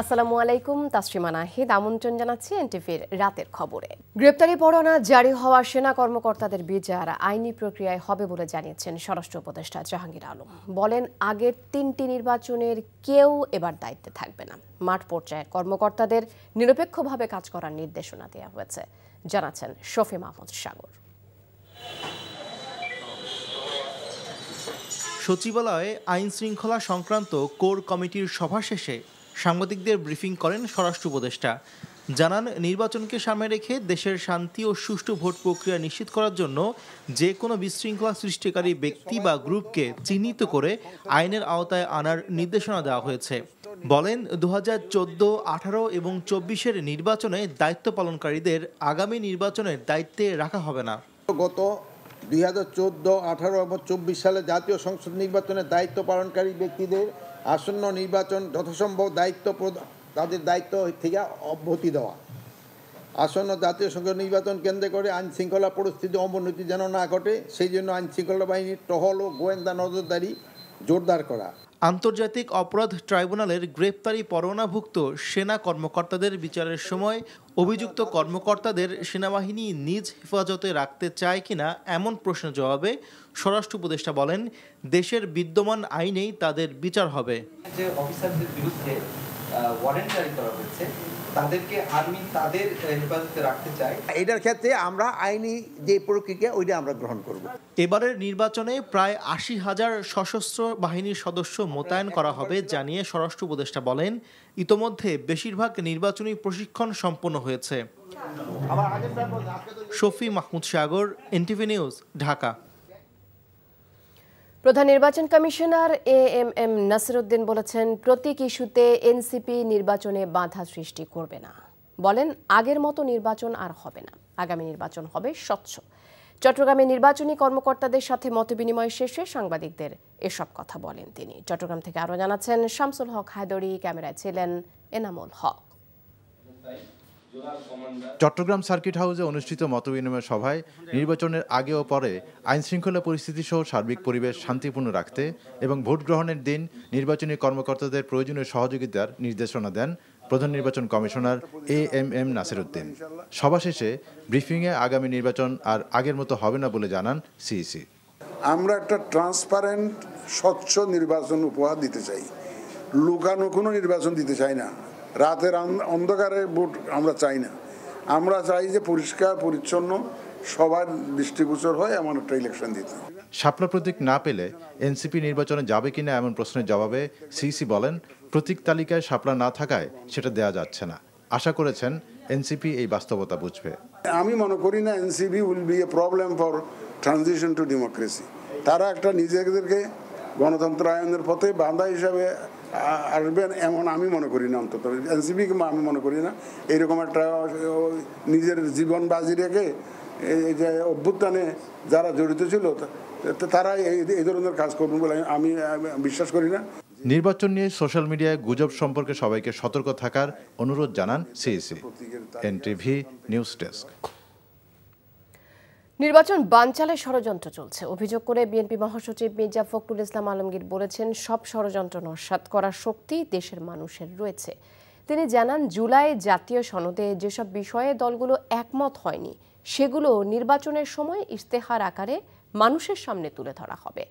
আসসালামু আলাইকুম, তাসরিমা নাহিদ আমন্ত্রণ জানাচ্ছি এনটিভির রাতের খবরে। গ্রেপ্তারি পরোয়ানা জারি হওয়া সেনা কর্মকর্তাদের বিচার আইনি প্রক্রিয়ায় হবে বলে জানিয়েছেন স্বরাষ্ট্র উপদেষ্টা জাহাঙ্গীর আলম। বলেন, আগের ৩টি নির্বাচনের কেউ এবার দায়িত্বে থাকবে না। মাঠ পর্যায়ের কর্মকর্তাদের নিরপেক্ষভাবে কাজ করার নির্দেশনা দেওয়া হয়েছে, জানাচ্ছেন শফি মাহমুদ সাগর। সচিবালয়ে আইন শৃঙ্খলা সংক্রান্ত কোর কমিটির সভা শেষে সাংবাদিকদের ব্রিফিং করেন স্বরাষ্ট্র উপদেষ্টা। জানান, নির্বাচনকে সামনে রেখে দেশের শান্তি ও সুষ্ঠু ভোট প্রক্রিয়া নিশ্চিত করার জন্য যে কোনো বিশৃঙ্খলা সৃষ্টিকারী ব্যক্তি বা গ্রুপকে চিহ্নিত করে আইনের আওতায় আনার নির্দেশনা দেওয়া হয়েছে। বলেন, 2014, 18 এবং 24-এর নির্বাচনে দায়িত্ব পালনকারীদের আগামী নির্বাচনের দায়িত্বে রাখা হবে না। গত 2014, 18 এবং 24 সালে জাতীয় সংসদ নির্বাচনের দায়িত্ব পালনকারী ব্যক্তিদের আসন্ন নির্বাচন যথাসম্ভব তাদের দায়িত্ব থেকে অব্যাহতি দেওয়া। আসন্ন জাতীয় সংসদ নির্বাচন কেন্দ্র করে আইন শৃঙ্খলা পরিস্থিতি অবনতি যেন না ঘটে, সেই জন্য আইন শৃঙ্খলা বাহিনীর টহল ও গোয়েন্দা নজরদারি জোরদার করা। আন্তর্জাতিক অপরাধ ট্রাইব্যুনালের গ্রেপ্তারি পরোয়ানাভুক্ত সেনা কর্মকর্তাদের বিচারের সময় অভিযুক্ত কর্মকর্তাদের সেনাবাহিনী নিজ হেফাজতে রাখতে চায় কিনা এমন প্রশ্নের জবাবে স্বরাষ্ট্র উপদেষ্টা বলেন, দেশের বিদ্যমান আইনেই তাদের বিচার হবে। যে অফিসারদের বিরুদ্ধে ওয়ারেন্ট জারি করা হয়েছে, তাদেরকে আর্মি তাদের হেফাজতে রাখতে চায়। এটার ক্ষেত্রে আমরা আইনি যে প্রক্রিয়া ওইটা আমরা গ্রহণ করব। এবারের নির্বাচনে প্রায় 80,000 সশস্ত্র বাহিনীর সদস্য মোতায়েন করা হবে জানিয়ে স্বরাষ্ট্র উপদেষ্টা বলেন, ইতোমধ্যে বেশিরভাগ নির্বাচনী প্রশিক্ষণ সম্পন্ন হয়েছে। শফি মাহমুদ সাগর, এনটিভি নিউজ, ঢাকা। প্রধান নির্বাচন কমিশনার এএমএম নাসিরউদ্দিন বলেছেন, প্রতীক ইস্যুতে এনসিপি নির্বাচনে বাধা সৃষ্টি করবে না। বলেন, আগের মতো নির্বাচন আর হবে না, আগামী নির্বাচন হবে স্বচ্ছ। চট্টগ্রামে নির্বাচনী কর্মকর্তাদের সাথে মতবিনিময় শেষে সাংবাদিকদের এসব কথা বলেন তিনি। চট্টগ্রাম থেকে আরও জানাচ্ছেন শামসুল হক হায়দরি, ক্যামেরায় ছিলেন এনামুল হক। চট্টগ্রাম সার্কিট হাউসে অনুষ্ঠিত মতবিনিময় সভায় নির্বাচনের আগে ও পরে আইনশৃঙ্খলা পরিস্থিতি সহ সার্বিক পরিবেশ শান্তিপূর্ণ রাখতে এবং ভোট গ্রহণের দিন নির্বাচনী কর্মকর্তাদের প্রয়োজনীয় সহযোগিতার নির্দেশনা দেন প্রধান নির্বাচন কমিশনার এএমএম নাসিরউদ্দিন। সভা শেষে ব্রিফিংয়ে আগামী নির্বাচন আর আগের মতো হবে না বলে জানান সিইসি। আমরা একটা ট্রান্সপারেন্ট স্বচ্ছ নির্বাচন উপহার দিতে চাই, লুকানো কোনো নির্বাচন দিতে চাই না, রাতের অন্ধকারে ভোট আমরা চাই না। আমরা চাই যে পরিষ্কার পরিচ্ছন্ন সবার দৃষ্টিগোচর হয় এমন একটা ইলেকশন দিতে। শাপলা প্রতীক না পেলে এনসিপি নির্বাচনে যাবে কিনা এমন প্রশ্নের জবাবে সিইসি বলেন, প্রতীক তালিকায় শাপলা না থাকায় সেটা দেয়া যাচ্ছে না। আশা করেছেন এনসিপি এই বাস্তবতা বুঝবে। আমি মনে করি না NCP will B A problem for transition two democracy. তারা একটা নিজেদেরকে গণতন্ত্রায়নের পথে বাধা হিসাবে আসবেন এমন আমি মনে করি না। অন্তত এনসিপিকে আমি মনে করি না এইরকম একটা নিজের জীবন বাজি রেখে এই যে অভ্যুত্থানে যারা জড়িত ছিল তারা এই ধরনের কাজ করবেন বলে আমি বিশ্বাস করি না। নির্বাচন নিয়ে সোশ্যাল মিডিয়ায় গুজব সম্পর্কে সবাইকে সতর্ক থাকার অনুরোধ জানান সিইসি। NTV news desk. নির্বাচন বানচালে ষড়যন্ত্র চলছে অভিযোগ করে বিএনপি মহাসচিব মির্জা ফখরুল ইসলাম আলমগীর বলেছেন, সব ষড়যন্ত্র নস্যাৎ করার শক্তি দেশের মানুষের রয়েছে। তিনি জানান, জুলাই জাতীয় সনদে যেসব বিষয়ে দলগুলো একমত হয়নি সেগুলো নির্বাচনের সময় ইশতেহার আকারে মানুষের সামনে তুলে ধরা হবে।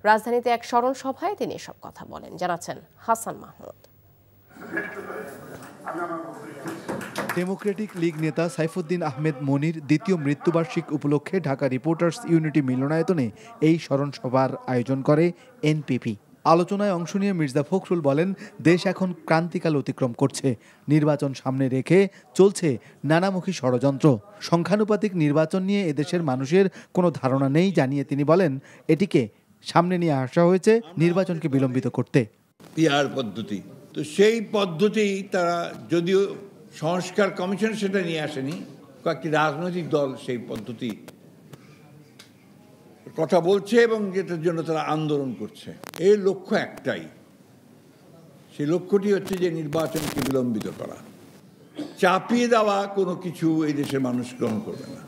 রাজধানীতে এক স্মরণ সভায় তিনি এসব কথা বলেন, জানাচ্ছেন হাসান মাহমুদ। ডেমোক্রেটিক লীগ নেতা সাইফুদ্দিন আহমেদ মনির দ্বিতীয় মৃত্যুবার্ষিক উপলক্ষে ঢাকা রিপোর্টার্স ইউনিটি মিলনায়তনে এই স্মরণ সভার আয়োজন করে এনপিপি। আলোচনায় অংশ নিয়ে মির্জা ফখরুল বলেন, দেশ এখন ক্রান্তিকাল অতিক্রম করছে। নির্বাচন সামনে রেখে চলছে নানামুখী ষড়যন্ত্র। সংখ্যানুপাতিক নির্বাচন নিয়ে এদেশের মানুষের কোনো ধারণা নেই জানিয়ে তিনি বলেন, এটিকে সামনে নিয়ে আসা হয়েছে নির্বাচনকে বিলম্বিত করতে। পিআর পদ্ধতি, তো সেই পদ্ধতি তারা যদিও সংস্কার কমিশন সেটা নিয়ে আসেনি, কয়েকটি রাজনৈতিক দল সেই পদ্ধতি কথা বলছে এবং যেটার জন্য তারা আন্দোলন করছে। এর লক্ষ্য একটাই, সেই লক্ষ্যটি হচ্ছে যে নির্বাচনকে বিলম্বিত করা। চাপিয়ে দেওয়া কোনো কিছু এই দেশের মানুষ গ্রহণ করবে না।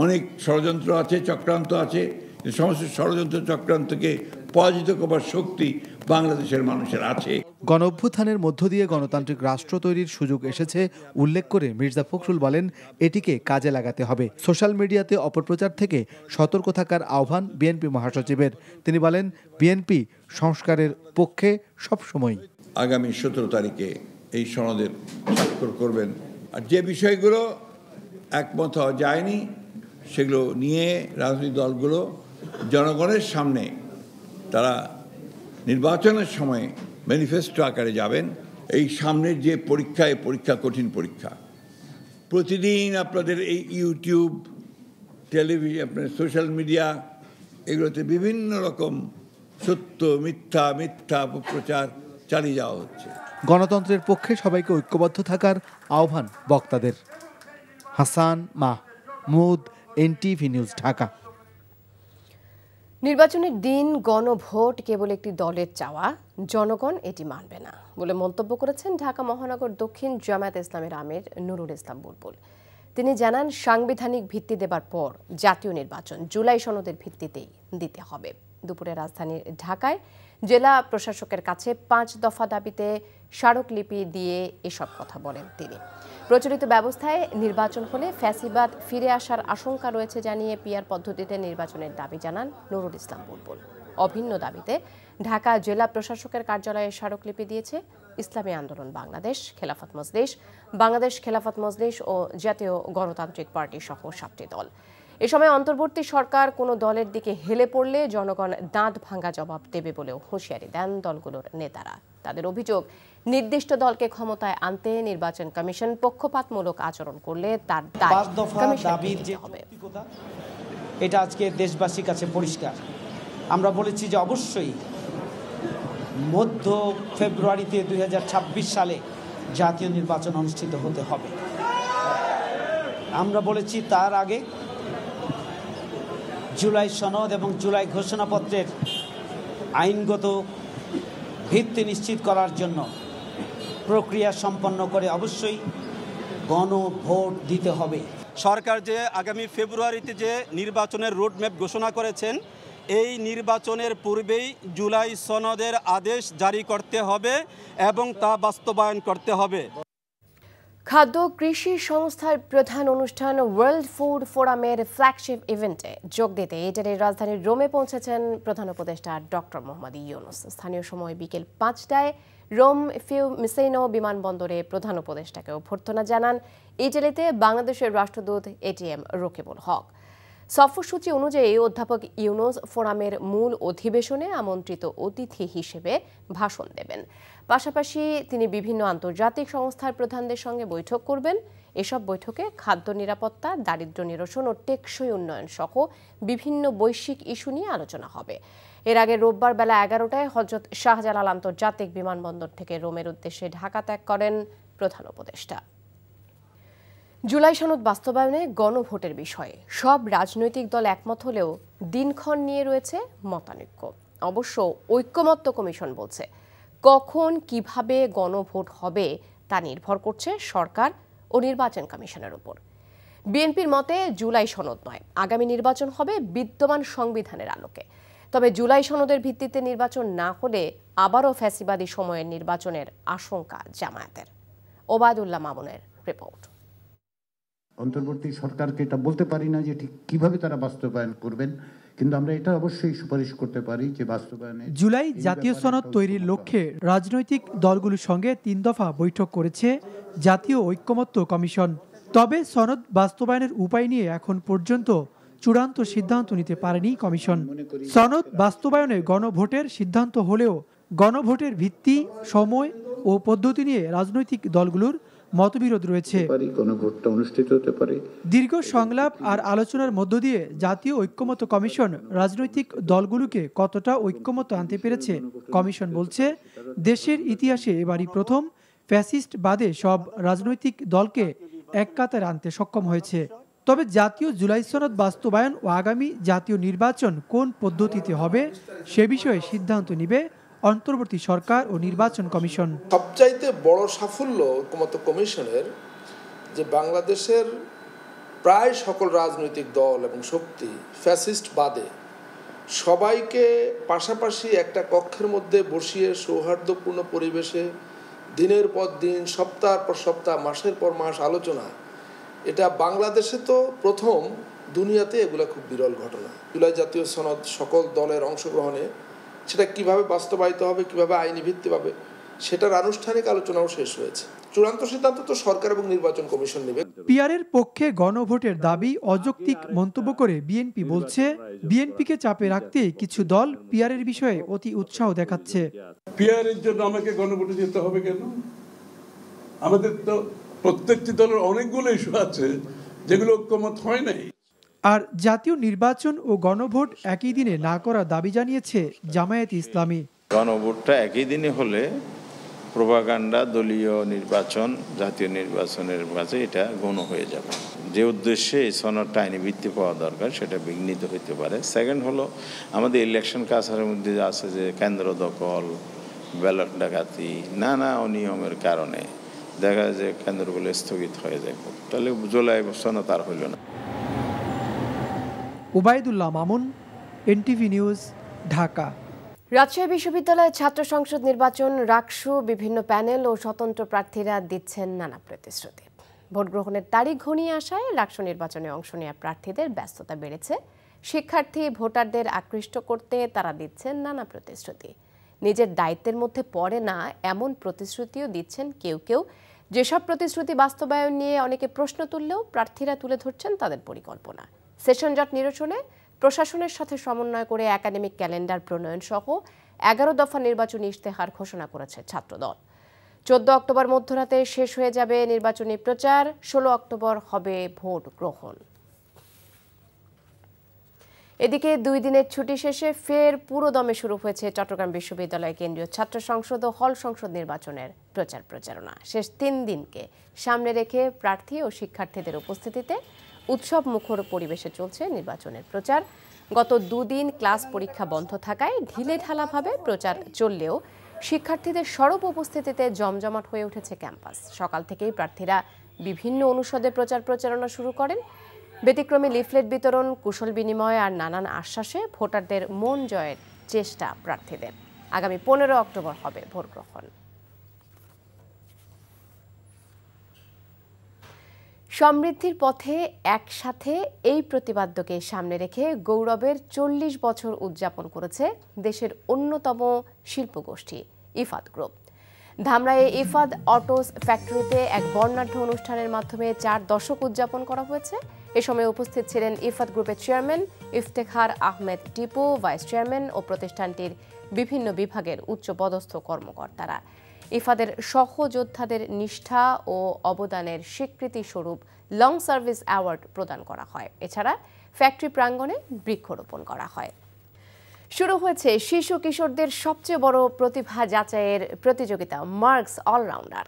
অনেক ষড়যন্ত্র আছে, চক্রান্ত আছে, সমস্ত ষড়যন্ত্র চক্রান্তকে পরাজিত করবার শক্তি বাংলাদেশের মানুষের আছে। গণঅভ্যুত্থানের মধ্য দিয়ে গণতান্ত্রিক রাষ্ট্র তৈরির সুযোগ এসেছে উল্লেখ করে মির্জা ফখরুল বলেন, এটিকে কাজে লাগাতে হবে। সোশ্যাল মিডিয়াতে অপপ্রচার থেকে সতর্ক থাকার আহ্বান বিএনপি মহাসচিবের। তিনি বলেন, বিএনপি সংস্কারের পক্ষে সবসময়। আগামী 17 তারিখে এই সনদের স্বাক্ষর করবেন, আর যে বিষয়গুলো একমত হওয়া যায়নি সেগুলো নিয়ে রাজনৈতিক দলগুলো জনগণের সামনে তারা নির্বাচনের সময় ম্যানিফেস্টো আকারে যাবেন। এই সামনের যে পরীক্ষা, এই পরীক্ষা কঠিন পরীক্ষা। প্রতিদিন আপনাদের এই ইউটিউব, টেলিভিশন, আপনার সোশ্যাল মিডিয়া, এগুলোতে বিভিন্ন রকম সত্য মিথ্যা অপপ্রচার চালিয়ে যাওয়া হচ্ছে। গণতন্ত্রের পক্ষে সবাইকে ঐক্যবদ্ধ থাকার আহ্বান বক্তাদের। Hasan Mahmud, NTV news, Dhaka. নির্বাচনের দিন গণভোট কেবল একটি দলের চাওয়া, জনগণ এটি মানবে না বলে মন্তব্য করেছেন ঢাকা মহানগর দক্ষিণ জামায়াতে ইসলামের আমির নুরুল ইসলাম বুলবুল। তিনি জানান, সাংবিধানিক ভিত্তি দেবার পর জাতীয় নির্বাচন জুলাই সনদের ভিত্তিতেই দিতে হবে। দুপুরে রাজধানী ঢাকায় জেলা প্রশাসকের কাছে 5 দফা দাবিতে স্মারকলিপি দিয়ে এসব কথা বলেন তিনি। প্রচলিত ব্যবস্থায় নির্বাচন হলে ফ্যাসিবাদ ফিরে আসার আশঙ্কা রয়েছে জানিয়ে পিআর পদ্ধতিতে নির্বাচনের দাবি জানান নুরুল ইসলাম বুলবুল। অভিন্ন দাবিতে ঢাকা জেলা প্রশাসকের কার্যালয়ে স্মারকলিপি দিয়েছে ইসলামী আন্দোলন বাংলাদেশ, খেলাফত মজলিস, বাংলাদেশ খেলাফত মজলিস ও জাতীয় গণতান্ত্রিক পার্টি সহ 7টি দল। এ সময় অন্তর্বর্তী সরকার কোনো দলের দিকে হেলে পড়লে জনগণ দাঁত ভাঙা জবাব দেবে বলেও হুঁশিয়ারি দেন দলগুলোর নেতারা। তাদের অভিযোগ, নির্দিষ্ট দলকে ক্ষমতায় আনতে নির্বাচন কমিশন পক্ষপাতমূলক আচরণ করলে তার দায় কমিশনকে নিতে হবে। এটা আজকে দেশবাসীর কাছে পরিষ্কার। আমরা বলেছি যে অবশ্যই মধ্য ফেব্রুয়ারিতে 2026 সালে জাতীয় নির্বাচন অনুষ্ঠিত হতে হবে। আমরা বলেছি তার আগে জুলাই সনদ এবং জুলাই ঘোষণাপত্রের আইনগত ভিত্তি নিশ্চিত করার জন্য প্রক্রিয়া সম্পন্ন করে অবশ্যই গণভোট দিতে হবে। সরকার যে আগামী ফেব্রুয়ারিতে যে নির্বাচনের রোডম্যাপ ঘোষণা করেছেন, এই নির্বাচনের পূর্বেই জুলাই সনদের আদেশ জারি করতে হবে এবং তা বাস্তবায়ন করতে হবে। খাদ্য কৃষি সংস্থার প্রধান অনুষ্ঠান ওয়ার্ল্ড ফুড ফোরামের ফ্ল্যাগশিপ ইভেন্টে যোগ দিতে ইটালির রাজধানী রোমে পৌঁছেছেন প্রধান উপদেষ্টা ডক্টর মোহাম্মদ ইউনূস। স্থানীয় সময় বিকেল 5টায় রোম ফিউমিসেনো বিমানবন্দরে প্রধান উপদেষ্টাকে অভ্যর্থনা জানান ইটালিতে বাংলাদেশের রাষ্ট্রদূত এটিএম রকিবুল হক। সফরসূচি অনুযায়ী অধ্যাপক ইউনূস ফোরামের মূল অধিবেশনে আমন্ত্রিত অতিথি হিসেবে ভাষণ দেবেন। পাশাপাশি তিনি বিভিন্ন আন্তর্জাতিক সংস্থার প্রধানদের সঙ্গে বৈঠক করবেন। এসব বৈঠকে খাদ্য নিরাপত্তা, দারিদ্র্য নিরসন ও টেকসই উন্নয়ন সহ বিভিন্ন বৈশ্বিক ইস্যু নিয়ে আলোচনা হবে। এর আগে রোববার বেলা 11টায় হযরত শাহজালাল আন্তর্জাতিক বিমানবন্দর থেকে রোমের উদ্দেশ্যে ঢাকা ত্যাগ করেন প্রধান উপদেষ্টা। জুলাই সনদ বাস্তবায়নে গণভোটের বিষয়ে সব রাজনৈতিক দল একমত হলেও দিনক্ষণ নিয়ে রয়েছে মতানৈক্য। অবশ্য ঐক্যমত্য কমিশন বলছে, কখন কিভাবে গণভোট হবে তা নির্ভর করছে সরকার ও নির্বাচন কমিশনের উপর। বিএনপির মতে জুলাই সনদ নয়, আগামী নির্বাচন হবে বিদ্যমান সংবিধানের আলোকে। তবে জুলাই সনদের ভিত্তিতে নির্বাচন না হলে আবারও ফ্যাসিবাদী সময়ের নির্বাচনের আশঙ্কা জামায়াতের। ওবায়দুল্লাহ মামুনের রিপোর্ট। অন্তর্বর্তী সরকারকে এটা বলতে পারি না যে ঠিক কিভাবে তারা বাস্তবায়ন করবেন, কিন্তু আমরা এটা অবশ্যই সুপারিশ করতে পারি যে বাস্তবায়নে জুলাই জাতীয় সনদ তৈরির লক্ষ্যে রাজনৈতিক দলগুলোর সঙ্গে 3 দফা বৈঠক করেছে জাতীয় ঐক্যমত্য কমিশন। তবে সনদ বাস্তবায়নের উপায় নিয়ে এখন পর্যন্ত চূড়ান্ত সিদ্ধান্ত নিতে পারেনি কমিশন। সনদ বাস্তবায়নে গণভোটের সিদ্ধান্ত হলেও গণভোটের ভিত্তি, সময় ও পদ্ধতি নিয়ে রাজনৈতিক দলগুলোর মতবিরোধ রয়েছে। দীর্ঘ সংলাপ আর আলোচনার মধ্য দিয়ে জাতীয় ঐক্যমত্য কমিশন রাজনৈতিক দলগুলোকে কতটা ঐক্যমত্য আনতে পেরেছে। কমিশন বলছে, দেশের ইতিহাসে এবারই প্রথম ফ্যাসিস্ট বাদে সব রাজনৈতিক দলকে এক কাতারে আনতে সক্ষম হয়েছে। তবে জাতীয় জুলাই সনদ বাস্তবায়ন ও আগামী জাতীয় নির্বাচন কোন পদ্ধতিতে হবে সে বিষয়ে সিদ্ধান্ত নিবে অন্তর্বর্তী সরকার ও নির্বাচন কমিশন। সবচাইতে বড় সাফল্য ঐক্যমত্য কমিশনের যে বাংলাদেশের প্রায় সকল রাজনৈতিক দল এবং শক্তি ফ্যাসিস্ট বাদে সবাইকে পাশাপাশি একটা কক্ষের মধ্যে বসিয়ে সৌহার্দ্যপূর্ণ পরিবেশে দিনের পর দিন, সপ্তাহ পর সপ্তাহ, মাসের পর মাস আলোচনা, এটা বাংলাদেশে তো প্রথম, দুনিয়াতে এগুলো খুব বিরল ঘটনা। জুলাই জাতীয় সনদ সকল দলের অংশগ্রহণে সেটা কিভাবে বাস্তবায়িত হবে, কিভাবে আইনি ভিত্তি পাবে, সেটার আনুষ্ঠানিক আলোচনাও শেষ হয়েছে। চূড়ান্ত সিদ্ধান্ত তো সরকার এবং নির্বাচন কমিশন নেবে। পিআরের পক্ষে গণভোটের দাবি অযৌক্তিক মন্তব্য করে বিএনপি বলছে, বিএনপিকে চাপে রাখতে কিছু দল পিআরের বিষয়ে অতি উৎসাহ দেখাচ্ছে। পিআরের জন্য আমাকে গণভোটে যেতে হবে কেন? আমাদের তো প্রত্যেকটি দলের অনেকগুলো ইস্যু আছে যেগুলো ঐক্যমত হয় নাই। আর জাতীয় নির্বাচন ও গণভোট একই দিনে না করার দাবি জানিয়েছে জামায়াত ইসলামী। গণভোটটা একই দিনে হলে প্রোপাগান্ডা, দলীয় নির্বাচন, জাতীয় নির্বাচনের মাঝে এটা গণ হয়ে যাবে। যে উদ্দেশ্যে এই সনদটা আইনি ভিত্তি পাওয়া দরকার সেটা বিঘ্নিত হতে পারে। সেকেন্ড হলো আমাদের ইলেকশন কালচারের মধ্যে আছে যে কেন্দ্র দখল, ব্যালট ডাকাতি, নানা অনিয়মের কারণে দেখা যায় যে কেন্দ্রগুলো স্থগিত হয়ে যায়। তাহলে জুলাই সনদ আর হইল না। Obaidullah Mamun, NTV news, Dhaka. রাজশাহী বিশ্ববিদ্যালয়ের ছাত্র সংসদ নির্বাচন, রাকসু, বিভিন্ন প্যানেল ও স্বতন্ত্র প্রার্থীরা দিচ্ছেন নানা প্রতিশ্রুতি। ভোট গ্রহণের তারিখ ঘনিয়ে আসায় রাকসু নির্বাচনে অংশ নেওয়া প্রার্থীদের ব্যস্ততা বেড়েছে। শিক্ষার্থী ভোটারদের আকৃষ্ট করতে তারা দিচ্ছেন নানা প্রতিশ্রুতি। নিজের দায়িত্বের মধ্যে পড়ে না এমন প্রতিশ্রুতিও দিচ্ছেন কেউ কেউ। যেসব প্রতিশ্রুতি বাস্তবায়ন নিয়ে অনেকে প্রশ্ন তুললেও প্রার্থীরা তুলে ধরছেন তাদের পরিকল্পনা। সেশন জট নিরসনে প্রশাসনের সাথে সমন্বয় করে একাডেমিক ক্যালেন্ডার প্রণয়ন সহ 11 দফা নির্বাচনী ইশতেহার ঘোষণা করেছে ছাত্রদল। 14 অক্টোবর মধ্যরাতে শেষ হয়ে যাবে নির্বাচনী প্রচার, 16 অক্টোবর হবে ভোট গ্রহণ। এদিকে 2 দিনের ছুটি শেষে ফের পুরোদমে শুরু হয়েছে চট্টগ্রাম বিশ্ববিদ্যালয় কেন্দ্রীয় ছাত্র সংসদ ও হল সংসদ নির্বাচনের প্রচারণা। শেষ 3 দিনকে সামনে রেখে প্রার্থী ও শিক্ষার্থীদের উপস্থিতিতে উৎসব মুখর পরিবেশে চলছে নির্বাচনের প্রচার। গত 2 দিন ক্লাস পরীক্ষা বন্ধ থাকায় ঢিলেঢালাভাবে প্রচার চললেও শিক্ষার্থীদের সরব উপস্থিতিতে জমজমাট হয়ে উঠেছে ক্যাম্পাস। সকাল থেকেই প্রার্থীরা বিভিন্ন অনুষদে প্রচারণা শুরু করেন। ব্যতিক্রমী লিফলেট বিতরণ, কুশল বিনিময় আর নানান আশ্বাসে ভোটারদের মন জয়ের চেষ্টা প্রার্থীদের। আগামী 15 অক্টোবর হবে ভোট গ্রহণ। সমৃদ্ধির পথে একসাথে, এই প্রতিপাদ্যকে সামনে রেখে গৌরবের 40 বছর উদযাপন করেছে দেশের অন্যতম শিল্পগোষ্ঠী ইফাদ গ্রুপ। ধামরাইয়ে ইফাদ অটোস ফ্যাক্টরিতে এক বর্ণাঢ্য অনুষ্ঠানের মাধ্যমে 4 দশক উদযাপন করা হয়েছে। এ সময় উপস্থিত ছিলেন ইফাদ গ্রুপের chairman Iftekhar Ahmed Tipu, vice chairman ও প্রতিষ্ঠানটির বিভিন্ন বিভাগের উচ্চপদস্থ কর্মকর্তারা। ইফাদের সহযোদ্ধাদের নিষ্ঠা ও অবদানের স্বীকৃতি স্বরূপ লং সার্ভিস অ্যাওয়ার্ড প্রদান করা হয়। এছাড়া ফ্যাক্টরি প্রাঙ্গণে বৃক্ষরোপণ করা হয়। শুরু হয়েছে শিশু কিশোরদের সবচেয়ে বড় প্রতিভা যাচাইয়ের প্রতিযোগিতা মার্কস অলরাউন্ডার।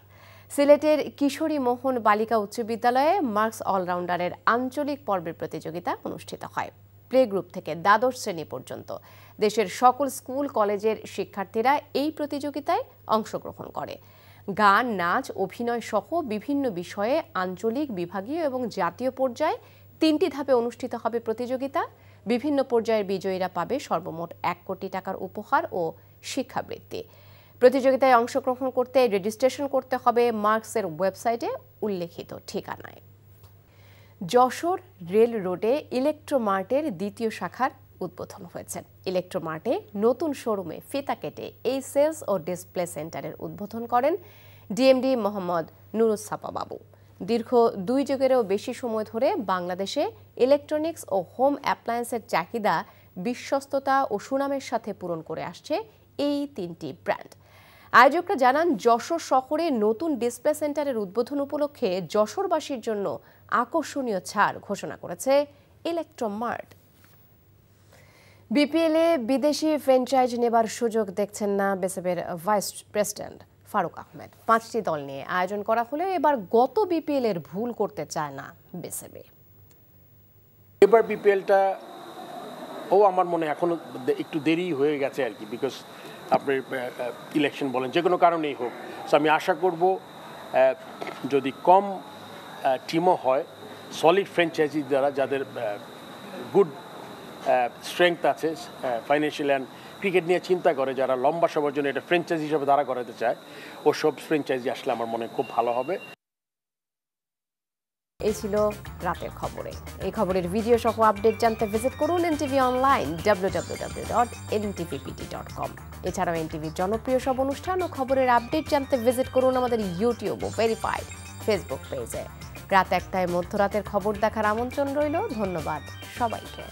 সিলেটের কিশোরী মোহন বালিকা উচ্চ বিদ্যালয়ে মার্কস অলরাউন্ডারের আঞ্চলিক পর্বের প্রতিযোগিতা অনুষ্ঠিত হয়। প্লে গ্রুপ থেকে দ্বাদশ শ্রেণী পর্যন্ত দেশের সকল স্কুল কলেজের শিক্ষার্থীরা এই প্রতিযোগিতায় অংশগ্রহণ করে। গান, নাচ, অভিনয় সহ বিভিন্ন বিষয়ে আঞ্চলিক, বিভাগীয় এবং জাতীয় পর্যায়ে 3টি ধাপে অনুষ্ঠিত হবে প্রতিযোগিতা। বিভিন্ন পর্যায়ের বিজয়ীরা পাবে সর্বমোট 1 কোটি টাকার উপহার ও শিক্ষাবৃত্তি। প্রতিযোগিতায় অংশগ্রহণ করতে রেজিস্ট্রেশন করতে হবে মার্কসের ওয়েবসাইটে উল্লেখিত ঠিকানায়। যশোর রেল রোডে ইলেকট্রোমার্টের 2য় শাখার উদ্বোধন হয়েছে। ইলেকট্রোমার্টে নতুন শোরুমে ফিতা কেটে এই সেলস ও ডিসপ্লে সেন্টারের উদ্বোধন করেন ডিএমডি মোহাম্মদ নুরুজ্জামান বাবু। দীর্ঘ 2 যুগেরও বেশি সময় ধরে বাংলাদেশে ইলেকট্রনিক্স ও হোম অ্যাপ্লায়েন্সের চাহিদা বিশ্বস্ততা ও সুনামের সাথে পূরণ করে আসছে এই 3টি ব্র্যান্ড। আয়োজকরা জানান, যশোর শহরে নতুন ডিসপ্লে সেন্টারের উদ্বোধন উপলক্ষে যশোরবাসীর জন্য আকর্ষণীয় ছাড় ঘোষণা করেছে ইলেকট্রোমার্ট। বিপিএলে বিদেশি ফ্র্যাঞ্চাইজ নেবার সুযোগ দেখছেন না বিসিবির ভাইস প্রেসিডেন্ট ফারুক আহমেদ। 5টি দল নিয়ে আয়োজন করা হলেও এবার গত বিপিএল এর ভুল করতে চায় না বিসিবি। এবার বিপিএলটা আমার মনে এখনো একটু দেরি হয়ে গেছে আর কি, বিকজ আপনার ইলেকশন বলেন যে কোনো কারণেই হোক। সো আমি আশা করব যদি কম টিমও হয়, সলিড ফ্র্যাঞ্চাইজি দ্বারা যাদের গুড স্ট্রেংথ আছে ফাইন্যান্সিয়াল অ্যান্ড ক্রিকেট নিয়ে চিন্তা করে, যারা লম্বা সময়ের জন্য এটা ফ্র্যাঞ্চাইজি হিসেবে দাঁড়া করাতে চায়, ওসব ফ্র্যাঞ্চাইজি আসলে আমার মনে খুব ভালো হবে। এই ছিল রাতের খবরে। এই খবরের ভিডিও সহ আপডেট জানতে ভিজিট করুন এনটিভি অনলাইন www.ntvpt.com। এছাড়াও এনটিভির জনপ্রিয় সব অনুষ্ঠান ও খবরের আপডেট জানতে ভিজিট করুন আমাদের ইউটিউব ও ভেরিফাইড ফেসবুক পেজে। রাত 1টায় মধ্যরাতের খবর দেখার আমন্ত্রণ রইল। ধন্যবাদ সবাইকে।